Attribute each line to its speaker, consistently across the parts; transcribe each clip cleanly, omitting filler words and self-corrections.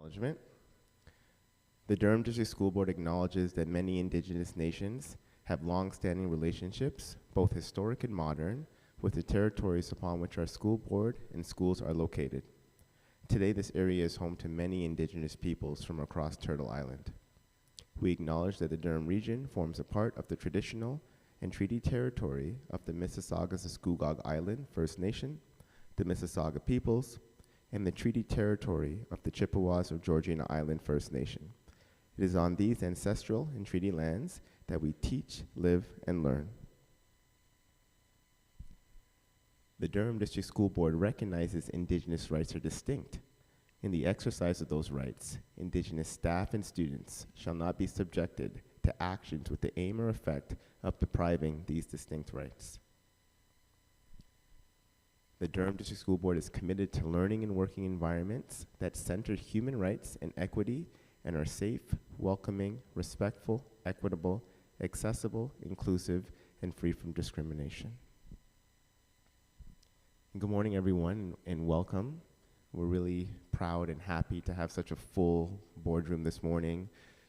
Speaker 1: Acknowledgement. The Durham District School Board acknowledges that many Indigenous nations have long-standing relationships, both historic and modern, with the territories upon which our school board and schools are located. Today, this area is home to many Indigenous peoples from across Turtle Island. We acknowledge that the Durham region forms a part of the traditional and treaty territory of the Mississaugas of Scugog Island First Nation, the Mississauga peoples, and the treaty territory of the Chippewas of Georgiana Island First Nation. It is on these ancestral and treaty lands that we teach, live, and learn. The Durham District School Board recognizes Indigenous rights are distinct. In the exercise of those rights, Indigenous staff and students shall not be subjected to actions with the aim or effect of depriving these distinct rights. The Durham District School Board is committed to learning and working environments that center human rights and equity and are safe, welcoming, respectful, equitable, accessible, inclusive, and free from discrimination. Good morning, everyone, and welcome. We're really proud and happy to have such a full boardroom this morning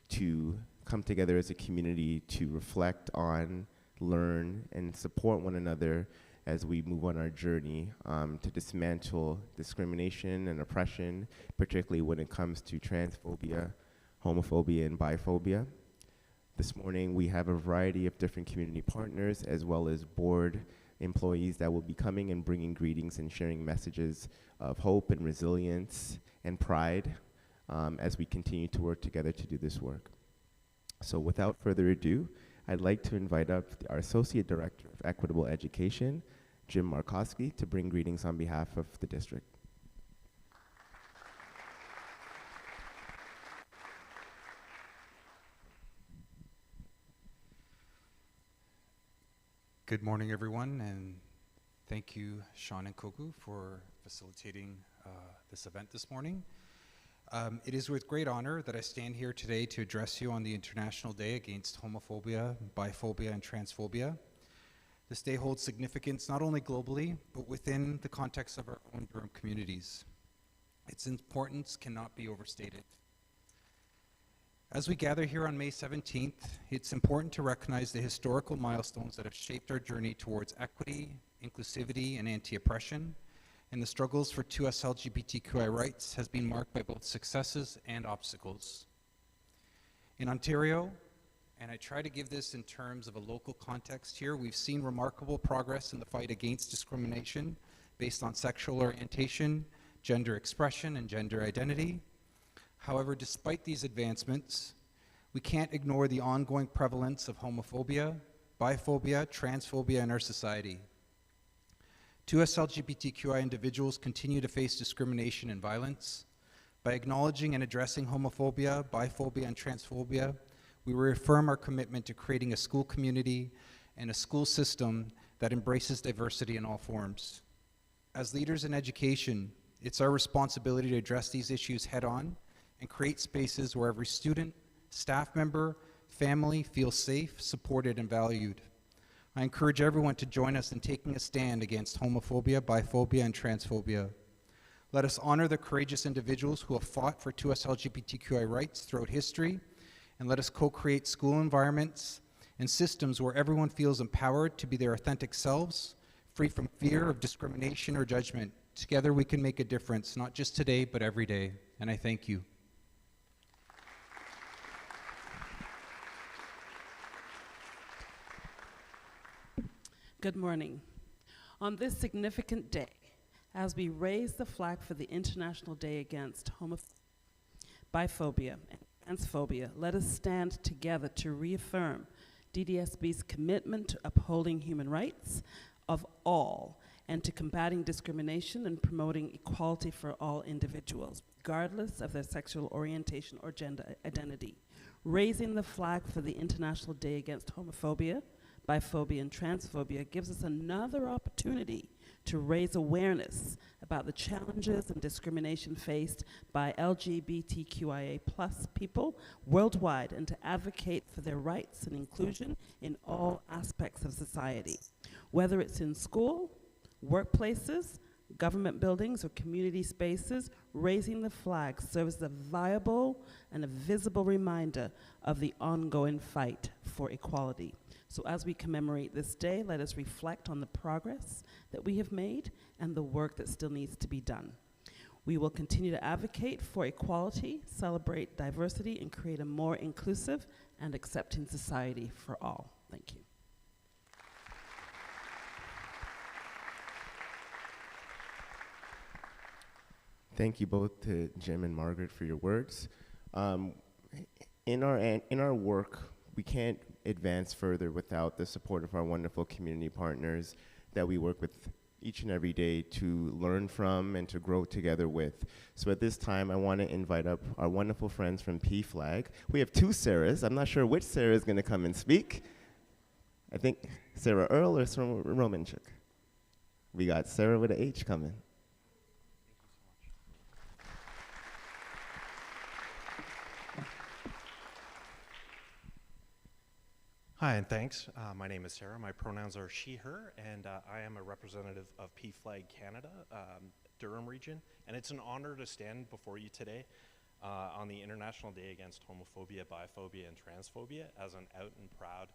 Speaker 1: to come together as a community to reflect on, learn, and support one another as we move on our journey to dismantle discrimination and oppression, particularly when it comes to transphobia, homophobia, and biphobia. This morning, we have a variety of different community partners as well as board employees that will be coming and bringing greetings and sharing messages of hope and resilience and pride as we continue to work together to do this work. So without further ado, I'd like to invite up our Associate Director of Equitable Education, Jim Markowski, to bring greetings on behalf of the district.
Speaker 2: Good morning, everyone, and thank you, Sean and Koku, for facilitating this event this morning. It is with great honor that I stand here today to address you on the International Day Against Homophobia, Biphobia, and Transphobia. This day holds significance not only globally, but within the context of our own Durham communities. Its importance cannot be overstated. As we gather here on May 17th, it's important to recognize the historical milestones that have shaped our journey towards equity, inclusivity, and anti-oppression, and the struggles for 2S LGBTQI rights has been marked by both successes and obstacles. In Ontario, and I try to give this in terms of a local context here, we've seen remarkable progress in the fight against discrimination based on sexual orientation, gender expression, and gender identity. However, despite these advancements, we can't ignore the ongoing prevalence of homophobia, biphobia, transphobia in our society. 2S LGBTQI individuals continue to face discrimination and violence. By acknowledging and addressing homophobia, biphobia, and transphobia, we reaffirm our commitment to creating a school community and a school system that embraces diversity in all forms. As leaders in education, it's our responsibility to address these issues head-on and create spaces where every student, staff member, family feels safe, supported, and valued. I encourage everyone to join us in taking a stand against homophobia, biphobia, and transphobia. Let us honor the courageous individuals who have fought for 2S LGBTQI rights throughout history, and let us co-create school environments and systems where everyone feels empowered to be their authentic selves, free from fear of discrimination or judgment. Together we can make a difference, not just today, but every day. And I thank you.
Speaker 3: Good morning. On this significant day, as we raise the flag for the International Day Against Homophobia, Biphobia, and Transphobia, let us stand together to reaffirm DDSB's commitment to upholding human rights of all and to combating discrimination and promoting equality for all individuals, regardless of their sexual orientation or gender identity. Raising the flag for the International Day Against Homophobia, Biphobia, and Transphobia gives us another opportunity to raise awareness about the challenges and discrimination faced by LGBTQIA+ people worldwide and to advocate for their rights and inclusion in all aspects of society, whether it's in school, workplaces, government buildings, or community spaces, raising the flag serves as a viable and a visible reminder of the ongoing fight for equality. So as we commemorate this day, let us reflect on the progress that we have made and the work that still needs to be done. We will continue to advocate for equality, celebrate diversity, and create a more inclusive and accepting society for all. Thank you.
Speaker 1: Thank you both to Jim and Margaret for your words. In our work, we can't advance further without the support of our wonderful community partners that we work with each and every day to learn from and to grow together with. So at this time, I want to invite up our wonderful friends from PFLAG. We have two Sarahs. I'm not sure which Sarah is going to come and speak. I think Sarah Earl or Sarah Romanchuk. We got Sarah with an H coming.
Speaker 4: Hi, and thanks. My name is Sarah. My pronouns are she, her, and I am a representative of PFLAG Canada, Durham region, and it's an honor to stand before you today on the International Day Against Homophobia, Biphobia, and Transphobia as an out and proud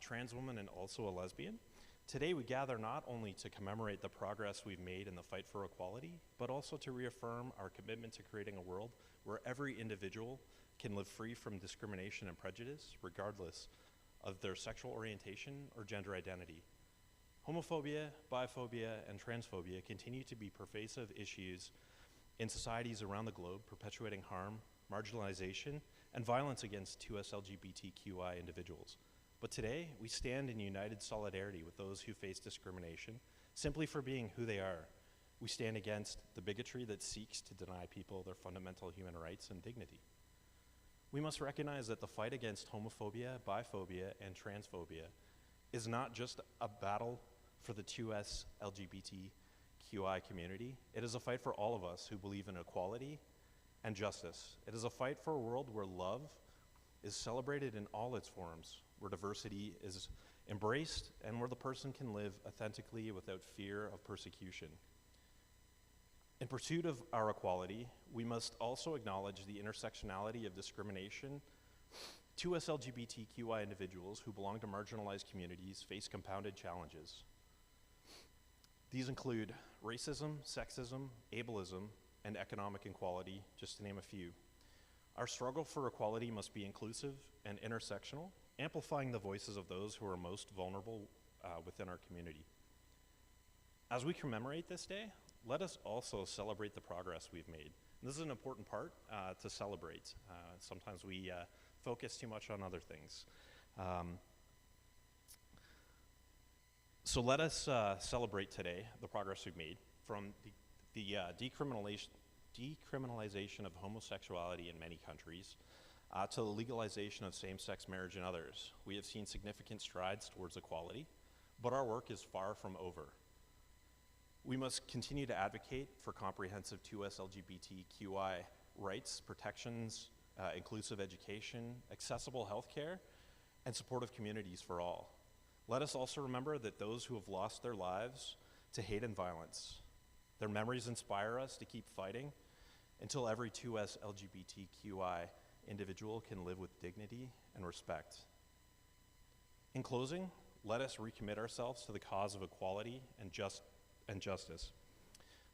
Speaker 4: trans woman and also a lesbian. Today we gather not only to commemorate the progress we've made in the fight for equality, but also to reaffirm our commitment to creating a world where every individual can live free from discrimination and prejudice, regardless of their sexual orientation or gender identity. Homophobia, biphobia, and transphobia continue to be pervasive issues in societies around the globe, perpetuating harm, marginalization, and violence against 2S LGBTQI individuals. But today, we stand in united solidarity with those who face discrimination simply for being who they are. We stand against the bigotry that seeks to deny people their fundamental human rights and dignity. We must recognize that the fight against homophobia, biphobia, and transphobia is not just a battle for the 2S LGBTQI community. It is a fight for all of us who believe in equality and justice. It is a fight for a world where love is celebrated in all its forms, where diversity is embraced, and where the person can live authentically without fear of persecution. In pursuit of our equality, we must also acknowledge the intersectionality of discrimination. 2S LGBTQI individuals who belong to marginalized communities face compounded challenges. These include racism, sexism, ableism, and economic inequality, just to name a few. Our struggle for equality must be inclusive and intersectional, amplifying the voices of those who are most vulnerable within our community. As we commemorate this day, let us also celebrate the progress we've made. And this is an important part to celebrate. Sometimes we focus too much on other things. So let us celebrate today the progress we've made, from the decriminalization of homosexuality in many countries to the legalization of same-sex marriage in others. We have seen significant strides towards equality, but our work is far from over. We must continue to advocate for comprehensive 2S LGBTQI rights, protections, inclusive education, accessible healthcare, and supportive communities for all. Let us also remember that those who have lost their lives to hate and violence, their memories inspire us to keep fighting until every 2S LGBTQI individual can live with dignity and respect. In closing, let us recommit ourselves to the cause of equality and justice.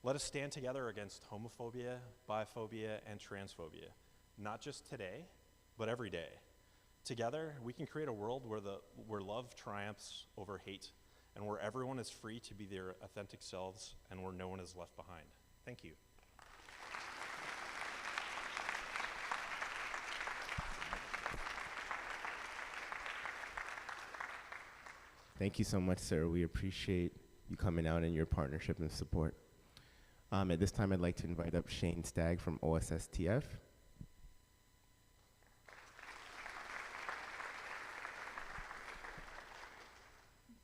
Speaker 4: Let us stand together against homophobia, biphobia, and transphobia, not just today, but every day. Together, we can create a world where love triumphs over hate, and where everyone is free to be their authentic selves, and where no one is left behind. Thank you.
Speaker 1: Thank you so much, Sarah. We appreciate you coming out and your partnership and support. At this time, I'd like to invite up Shane Stagg from OSSTF.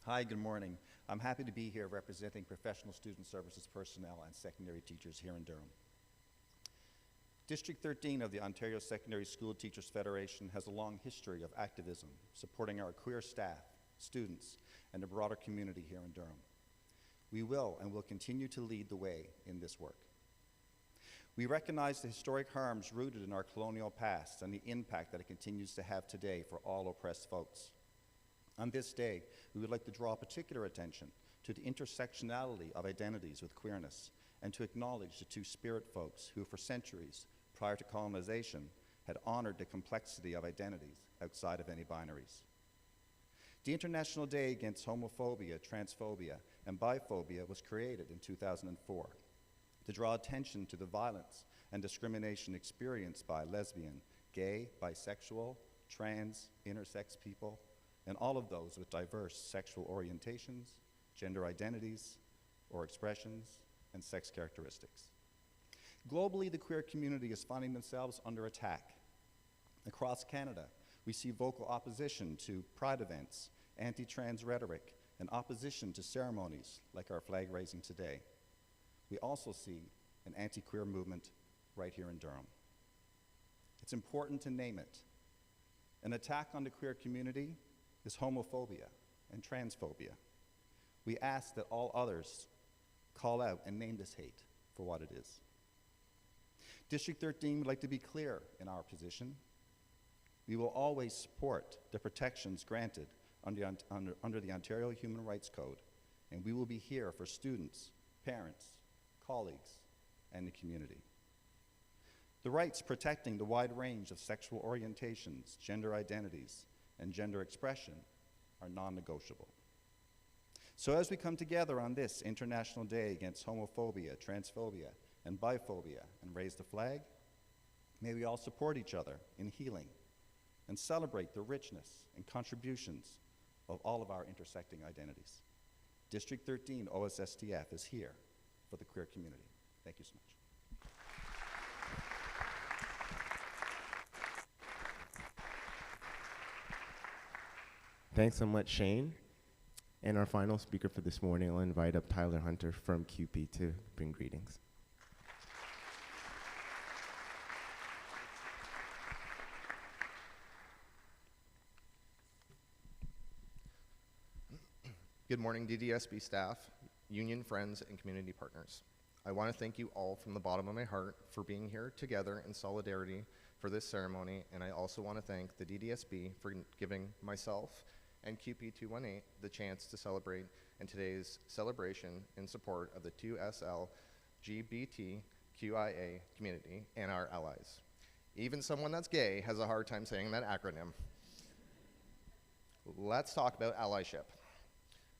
Speaker 5: Hi, good morning. I'm happy to be here representing professional student services personnel and secondary teachers here in Durham. District 13 of the Ontario Secondary School Teachers Federation has a long history of activism, supporting our queer staff, students, and the broader community here in Durham. We will and will continue to lead the way in this work. We recognize the historic harms rooted in our colonial past and the impact that it continues to have today for all oppressed folks. On this day, we would like to draw particular attention to the intersectionality of identities with queerness and to acknowledge the two-spirit folks who, for centuries prior to colonization, had honored the complexity of identities outside of any binaries. The International Day Against Homophobia, Transphobia, and Biphobia was created in 2004 to draw attention to the violence and discrimination experienced by lesbian, gay, bisexual, trans, intersex people, and all of those with diverse sexual orientations, gender identities or expressions, and sex characteristics. Globally, the queer community is finding themselves under attack. Across Canada, we see vocal opposition to pride events, anti-trans rhetoric, and opposition to ceremonies like our flag raising today. We also see an anti-queer movement right here in Durham. It's important to name it. An attack on the queer community is homophobia and transphobia. We ask that all others call out and name this hate for what it is. District 13 would like to be clear in our position. We will always support the protections granted under the Ontario Human Rights Code, and we will be here for students, parents, colleagues, and the community. The rights protecting the wide range of sexual orientations, gender identities, and gender expression are non-negotiable. So as we come together on this International Day Against Homophobia, Transphobia, and Biphobia and raise the flag, may we all support each other in healing and celebrate the richness and contributions of all of our intersecting identities. District 13 OSSTF is here for the queer community. Thank you so much.
Speaker 1: Thanks so much, Shane. And our final speaker for this morning, I'll invite up Tyler Hunter from CUPE to bring greetings.
Speaker 6: Good morning, DDSB staff, union friends, and community partners. I want to thank you all from the bottom of my heart for being here together in solidarity for this ceremony, and I also want to thank the DDSB for giving myself and CUPE 218 the chance to celebrate in today's celebration in support of the 2SL LGBTQIA community and our allies. Even someone that's gay has a hard time saying that acronym. Let's talk about allyship.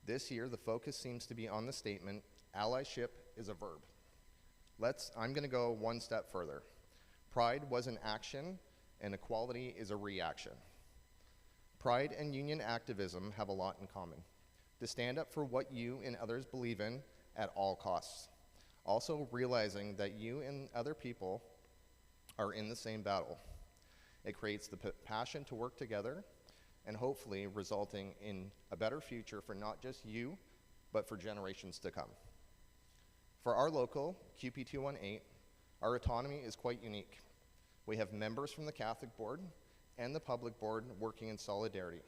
Speaker 6: This year, the focus seems to be on the statement, allyship is a verb. I'm gonna go one step further. Pride was an action, and equality is a reaction. Pride and union activism have a lot in common. To stand up for what you and others believe in at all costs. Also realizing that you and other people are in the same battle. It creates the passion to work together and hopefully resulting in a better future for not just you, but for generations to come. For our local CUPE 218, our autonomy is quite unique. We have members from the Catholic Board and the Public Board working in solidarity.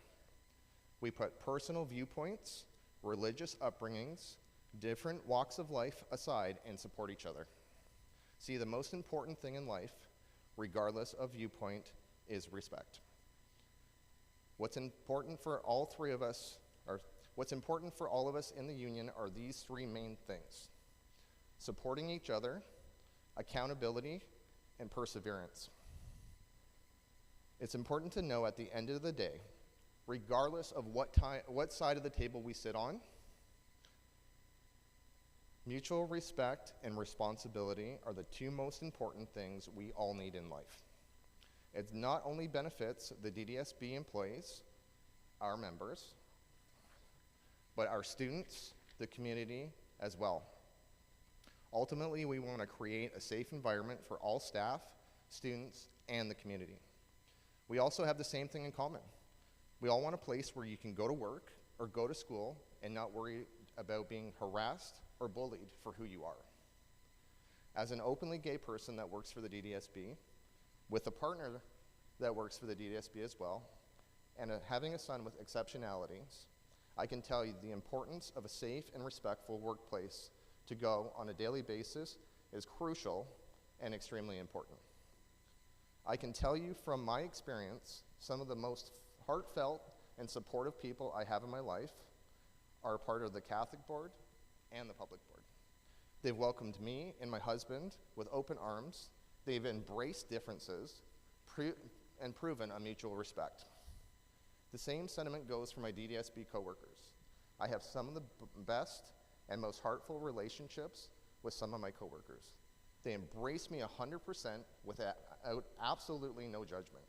Speaker 6: We put personal viewpoints, religious upbringings, different walks of life aside and support each other. See, the most important thing in life, regardless of viewpoint, is respect. What's important for all of us in the union are these three main things: supporting each other, accountability, and perseverance. It's important to know at the end of the day, regardless of what side of the table we sit on, mutual respect and responsibility are the two most important things we all need in life. It not only benefits the DDSB employees, our members, but our students, the community as well. Ultimately, we want to create a safe environment for all staff, students, and the community. We also have the same thing in common. We all want a place where you can go to work or go to school and not worry about being harassed or bullied for who you are. As an openly gay person that works for the DDSB, with a partner that works for the DDSB as well, and having a son with exceptionalities, I can tell you the importance of a safe and respectful workplace to go on a daily basis is crucial and extremely important. I can tell you from my experience, some of the most heartfelt and supportive people I have in my life are part of the Catholic Board and the Public Board. They've welcomed me and my husband with open arms. They've embraced differences and proven a mutual respect. The same sentiment goes for my DDSB coworkers. I have some of the best and most heartful relationships with some of my coworkers. They embrace me 100% without absolutely no judgment.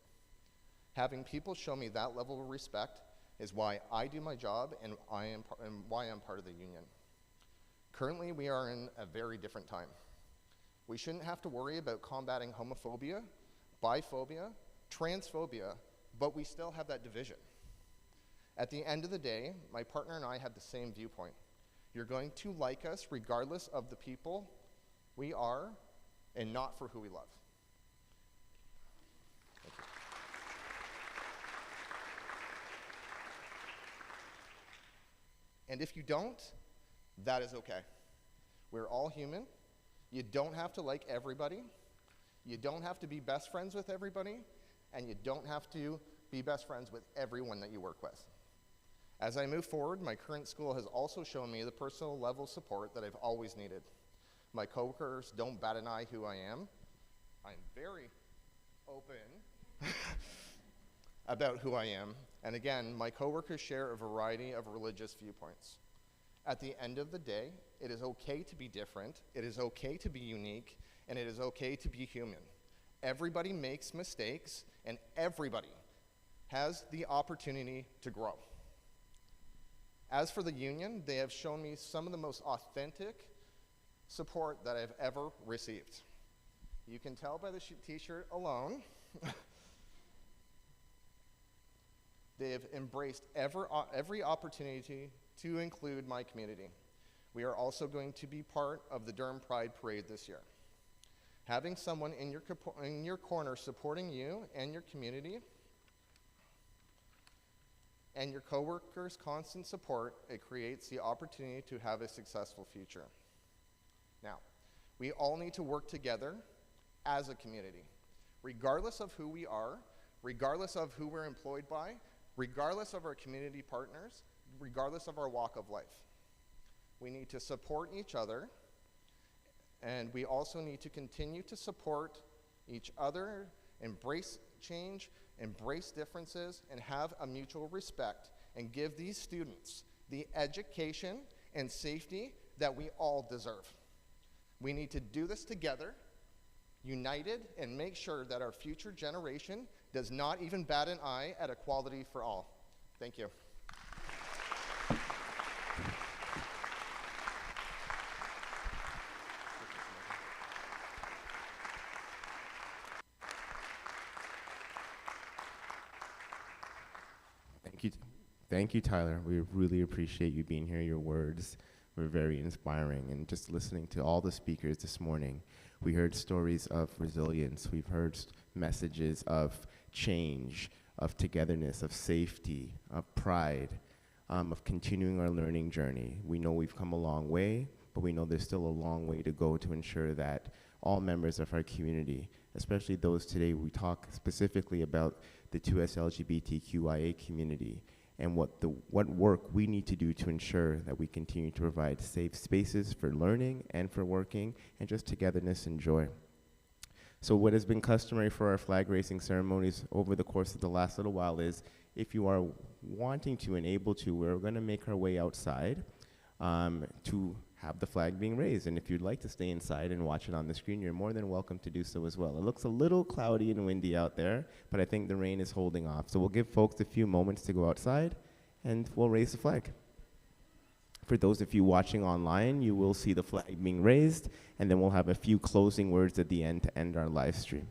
Speaker 6: Having people show me that level of respect is why I do my job and why I'm part of the union. Currently, we are in a very different time. We shouldn't have to worry about combating homophobia, biphobia, transphobia, but we still have that division. At the end of the day, my partner and I have the same viewpoint. You're going to like us regardless of the people we are and not for who we love. Thank you. And if you don't, that is okay. We're all human. You don't have to like everybody. You don't have to be best friends with everybody. And you don't have to be best friends with everyone that you work with. As I move forward, my current school has also shown me the personal level support that I've always needed. My coworkers don't bat an eye who I am. I'm very open about who I am. And again, my coworkers share a variety of religious viewpoints. At the end of the day, it is okay to be different, it is okay to be unique, and it is okay to be human. Everybody makes mistakes, and everybody has the opportunity to grow. As for the union, they have shown me some of the most authentic support that I've ever received. You can tell by the t-shirt alone. They have embraced every opportunity to include my community. We are also going to be part of the Durham Pride Parade this year. Having someone in your corner supporting you and your community and your coworkers' constant support, it creates the opportunity to have a successful future. Now, we all need to work together as a community, regardless of who we are, regardless of who we're employed by, regardless of our community partners, regardless of our walk of life. We need to support each other, and we also need to continue to support each other, embrace change, embrace differences, and have a mutual respect, and give these students the education and safety that we all deserve. We need to do this together, united, and make sure that our future generation does not even bat an eye at equality for all. Thank you.
Speaker 1: Thank you, Tyler. We really appreciate you being here. Your words were very inspiring. And just listening to all the speakers this morning, we heard stories of resilience. We've heard messages of change, of togetherness, of safety, of pride, of continuing our learning journey. We know we've come a long way, but we know there's still a long way to go to ensure that all members of our community, especially those today, we talk specifically about the 2S LGBTQIA community and what work we need to do to ensure that we continue to provide safe spaces for learning and for working and just togetherness and joy. So what has been customary for our flag raising ceremonies over the course of the last little while is, if you are wanting to and able to, we're going to make our way outside to have the flag being raised. And if you'd like to stay inside and watch it on the screen, you're more than welcome to do so as well. It looks a little cloudy and windy out there, but I think the rain is holding off. So we'll give folks a few moments to go outside, and we'll raise the flag. For those of you watching online, you will see the flag being raised, and then we'll have a few closing words at the end to end our live stream.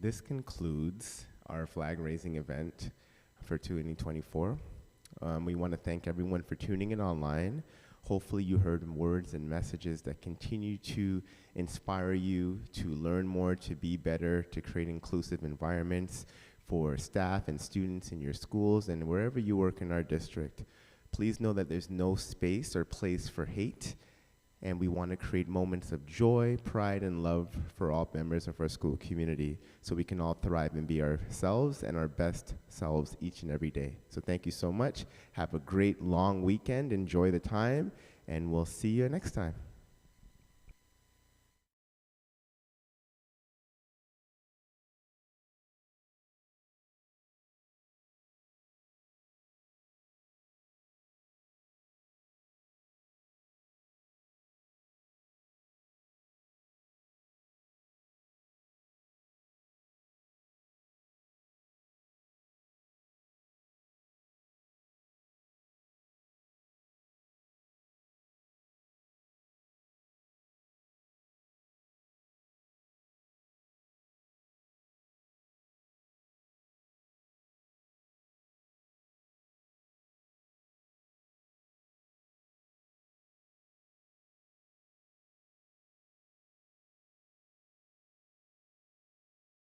Speaker 1: this concludes our flag raising event for 2024. We want to thank everyone for tuning in online. Hopefully you heard words and messages that continue to inspire you to learn more, to be better, to create inclusive environments for staff and students in your schools and wherever you work in our district. Please know that there's no space or place for hate, and we want to create moments of joy, pride, and love for all members of our school community so we can all thrive and be ourselves and our best selves each and every day. So thank you so much. Have a great long weekend. Enjoy the time, and we'll see you next time.